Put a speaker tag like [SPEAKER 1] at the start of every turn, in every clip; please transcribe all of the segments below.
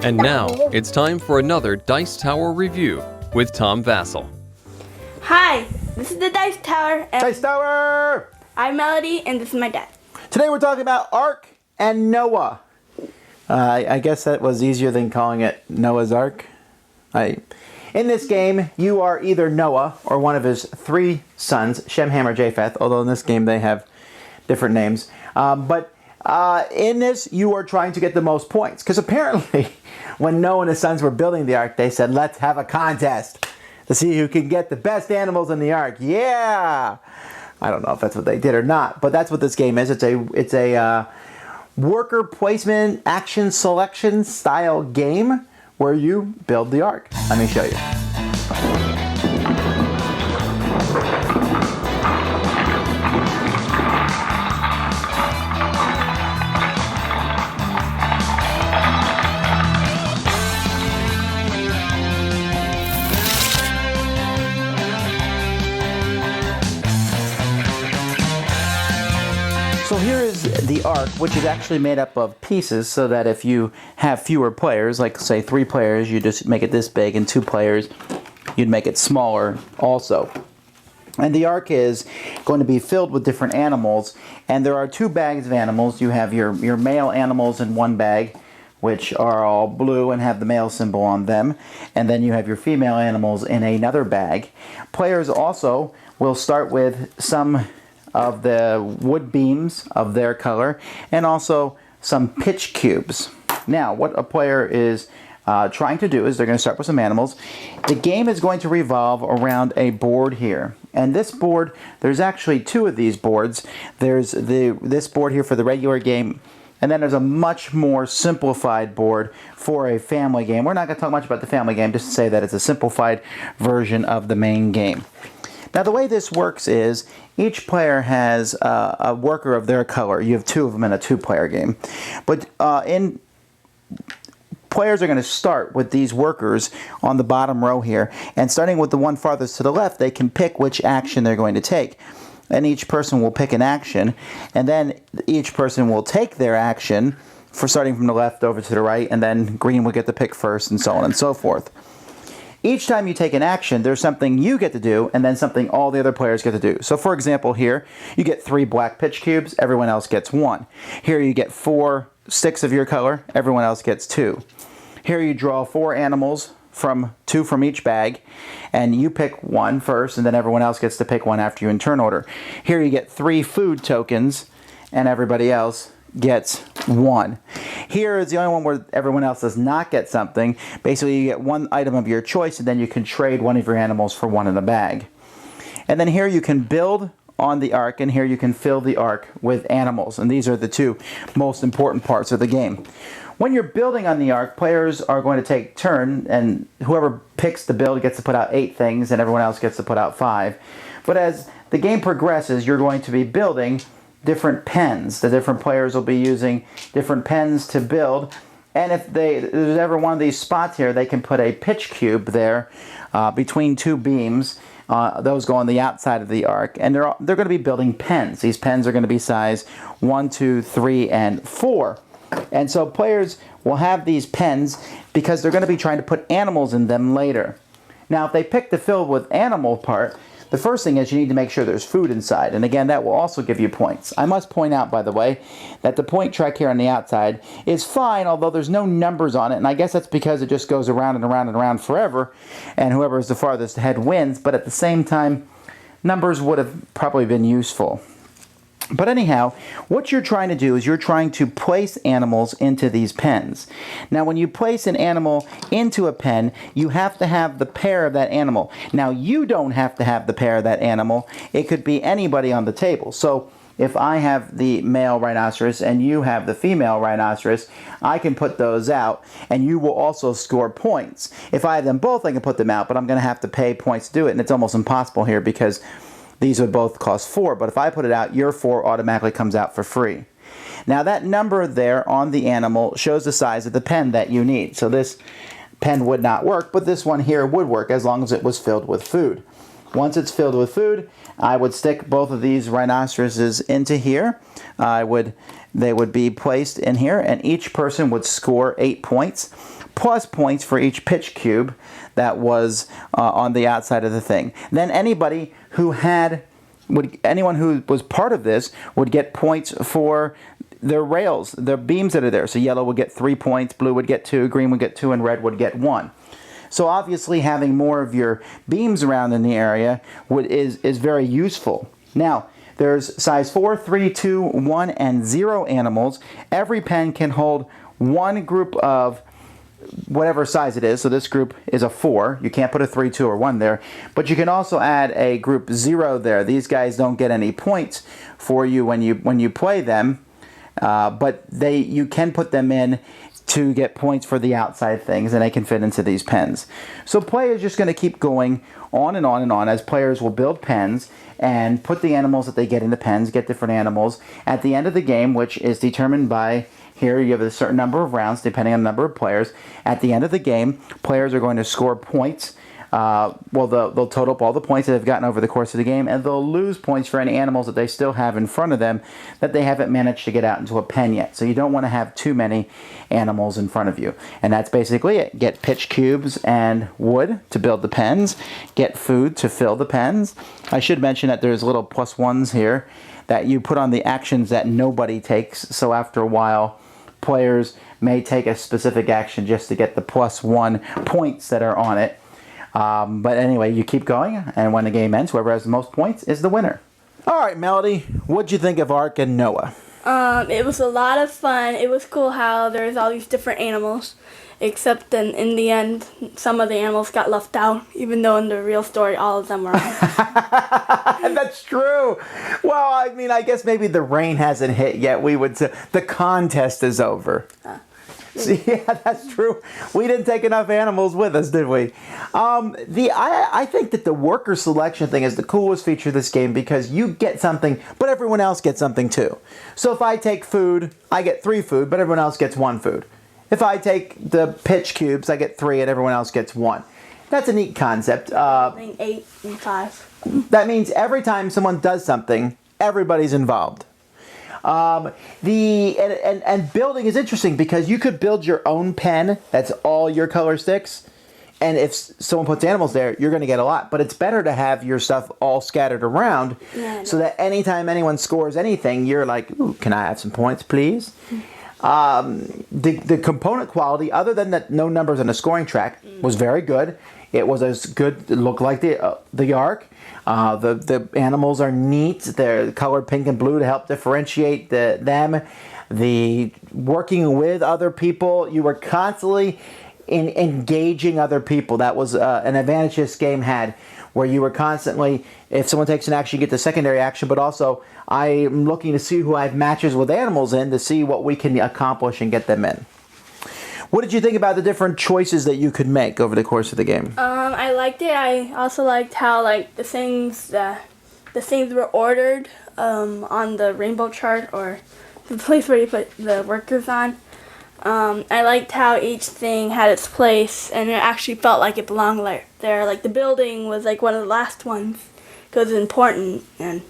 [SPEAKER 1] And now, it's time for another Dice Tower review with Tom Vasel.
[SPEAKER 2] Hi, this is the Dice Tower. And
[SPEAKER 3] Dice Tower!
[SPEAKER 2] I'm Melody, and this is my dad.
[SPEAKER 3] Today we're talking about Ark and Noah. I guess that was easier than calling it Noah's Ark. In this game, you are either Noah or one of his three sons, Shem, Ham, or Japheth, although in this game they have different names. But in this, you are trying to get the most points. Because apparently, when Noah and his sons were building the Ark, they said, let's have a contest to see who can get the best animals in the Ark. Yeah! I don't know if that's what they did or not, but that's what this game is. It's a worker placement action selection style game where you build the Ark. Let me show you. So here is the Ark, which is actually made up of pieces, so that if you have fewer players, like say 3 players, you just make it this big, and 2 players, you'd make it smaller also. And the Ark is going to be filled with different animals, and there are 2 bags of animals. You have your male animals in one bag, which are all blue and have the male symbol on them, and then you have your female animals in another bag. Players also will start with some of the wood beams of their color, and also some pitch cubes. Now, what a player is trying to do is they're going to start with some animals. The game is going to revolve around a board here. And this board, there's actually 2 of these boards. There's this board here for the regular game, and then there's a much more simplified board for a family game. We're not going to talk much about the family game, just to say that it's a simplified version of the main game. Now, the way this works is each player has a worker of their color. You have 2 of them in a 2-player game. But players are going to start with these workers on the bottom row here. And starting with the one farthest to the left, they can pick which action they're going to take. And each person will pick an action. And then each person will take their action for starting from the left over to the right. And then green will get to pick first, and so on and so forth. Each time you take an action, there's something you get to do, and then something all the other players get to do. So for example here, you get 3 black pitch cubes, everyone else gets 1. Here you get 4 sticks of your color, everyone else gets 2. Here you draw 4 animals, 2 from each bag, and you pick 1 first, and then everyone else gets to pick 1 after you in turn order. Here you get 3 food tokens, and everybody else gets 1. Here is the only one where everyone else does not get something. Basically, you get 1 item of your choice, and then you can trade one of your animals for 1 in the bag. And then here you can build on the Ark, and here you can fill the Ark with animals. And these are the 2 most important parts of the game. When you're building on the Ark, players are going to take turn, and whoever picks the build gets to put out 8 things, and everyone else gets to put out 5. But as the game progresses, you're going to be building different pens. The different players will be using different pens to build, and if there's ever one of these spots here, they can put a pitch cube there between 2 beams. Those go on the outside of the Ark, and they're going to be building pens. These pens are going to be size 1, 2, 3, and 4. And so players will have these pens because they're going to be trying to put animals in them later. Now, if they pick the fill with animal part, the first thing is you need to make sure there's food inside, and again, that will also give you points. I must point out, by the way, that the point track here on the outside is fine, although there's no numbers on it, and I guess that's because it just goes around and around and around forever, and whoever is the farthest ahead wins, but at the same time, numbers would have probably been useful. But anyhow, what you're trying to do is you're trying to place animals into these pens. Now, when you place an animal into a pen, you have to have the pair of that animal. Now, you don't have to have the pair of that animal. It could be anybody on the table. So, if I have the male rhinoceros and you have the female rhinoceros, I can put those out, and you will also score points. If I have them both, I can put them out, but I'm going to have to pay points to do it, and it's almost impossible here because these would both cost 4, but if I put it out, your 4 automatically comes out for free. Now that number there on the animal shows the size of the pen that you need. So this pen would not work, but this one here would work as long as it was filled with food. Once it's filled with food, I would stick both of these rhinoceroses into here. They would be placed in here, and each person would score 8 points. plus points for each pitch cube that was on the outside of the thing. Then anyone who was part of this would get points for their rails, their beams that are there. So yellow would get 3 points, blue would get 2, green would get 2, and red would get 1. So obviously having more of your beams around in the area is very useful. Now, there's size 4, 3, 2, 1, and 0 animals. Every pen can hold one group of whatever size it is. So this group is a 4. You can't put a 3, 2, or 1 there. But you can also add a group 0 there. These guys don't get any points for you when you play them. But you can put them in to get points for the outside things, and they can fit into these pens. So play is just going to keep going on and on and on as players will build pens and put the animals that they get in the pens, get different animals. At the end of the game, which is determined by, here you have a certain number of rounds depending on the number of players. At the end of the game, players are going to score points. They'll total up all the points that they've gotten over the course of the game, and they'll lose points for any animals that they still have in front of them that they haven't managed to get out into a pen yet. So you don't want to have too many animals in front of you. And that's basically it. Get pitch cubes and wood to build the pens. Get food to fill the pens. I should mention that there's little +1s here that you put on the actions that nobody takes. So after a while, players may take a specific action just to get the +1 points that are on it. But anyway, you keep going, and when the game ends, whoever has the most points is the winner. All right, Melody, what'd you think of Ark and Noah?
[SPEAKER 2] It was a lot of fun. It was cool how there's all these different animals, except then in the end, some of the animals got left out, even though in the real story, all of them were on.
[SPEAKER 3] That's true. Well, I mean, I guess maybe the rain hasn't hit yet. We would say the contest is over. Yeah, that's true. We didn't take enough animals with us, did we? I think that the worker selection thing is the coolest feature of this game because you get something, but everyone else gets something too. So if I take food, I get 3 food, but everyone else gets 1 food. If I take the pitch cubes, I get 3 and everyone else gets 1. That's a neat concept.
[SPEAKER 2] 8 and 5.
[SPEAKER 3] That means every time someone does something, everybody's involved. And building is interesting because you could build your own pen that's all your color sticks, and if someone puts animals there, you're going to get a lot. But it's better to have your stuff all scattered around so that anytime anyone scores anything, you're like, ooh, can I have some points, please? The component quality, other than that no numbers on the scoring track, was very good. It was as good, it looked like the Ark. The animals are neat. They're colored pink and blue to help differentiate them. The working with other people, you were constantly engaging other people. That was an advantage this game had, where you were constantly, if someone takes an action, you get the secondary action, but also I'm looking to see who I have matches with animals in to see what we can accomplish and get them in. What did you think about the different choices that you could make over the course of the game?
[SPEAKER 2] I liked it. I also liked how the things were ordered on the rainbow chart, or the place where you put the workers on. I liked how each thing had its place, and it actually felt like it belonged there. Like the building was like one of the last ones because it's important. And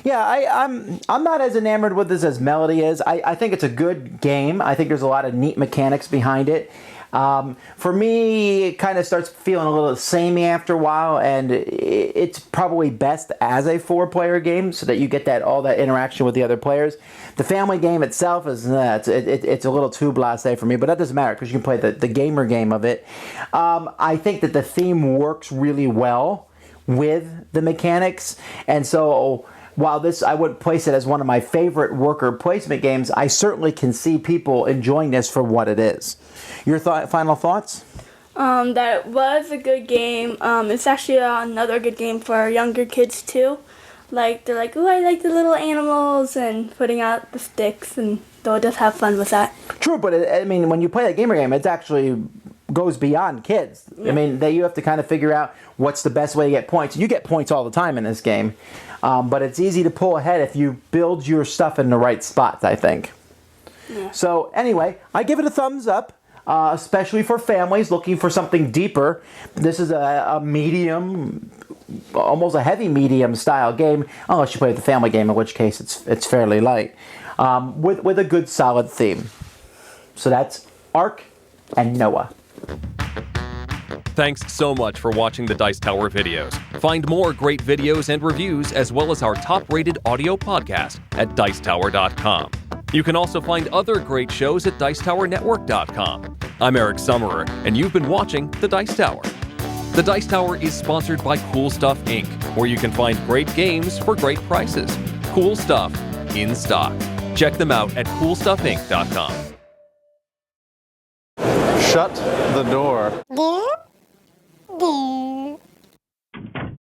[SPEAKER 3] yeah, I'm not as enamored with this as Melody is. I think it's a good game. I think there's a lot of neat mechanics behind it. For me, it kind of starts feeling a little samey after a while, and it's probably best as a 4-player game so that you get all that interaction with the other players. The family game itself is it's a little too blasé for me, but that doesn't matter because you can play the gamer game of it. I think that the theme works really well with the mechanics, and so while I would place it as one of my favorite worker placement games, I certainly can see people enjoying this for what it is. Your final thoughts?
[SPEAKER 2] That it was a good game. It's actually another good game for younger kids too. They're like, oh, I like the little animals, and putting out the sticks, and they'll just have fun with that.
[SPEAKER 3] True, but I mean, when you play that gamer game, it actually goes beyond kids. Yeah. I mean, you have to kind of figure out what's the best way to get points. You get points all the time in this game, but it's easy to pull ahead if you build your stuff in the right spots, I think. Yeah. So anyway, I give it a thumbs up. Especially for families looking for something deeper. This is a medium, almost a heavy medium style game, unless you play the family game, in which case it's fairly light, with a good solid theme. So that's Ark and Noah.
[SPEAKER 1] Thanks so much for watching the Dice Tower videos. Find more great videos and reviews as well as our top-rated audio podcast at Dicetower.com. You can also find other great shows at Dicetowernetwork.com. I'm Eric Summerer, and you've been watching The Dice Tower. The Dice Tower is sponsored by Cool Stuff Inc., where you can find great games for great prices. Cool stuff in stock. Check them out at CoolStuffInc.com.
[SPEAKER 4] Shut the door.
[SPEAKER 5] There.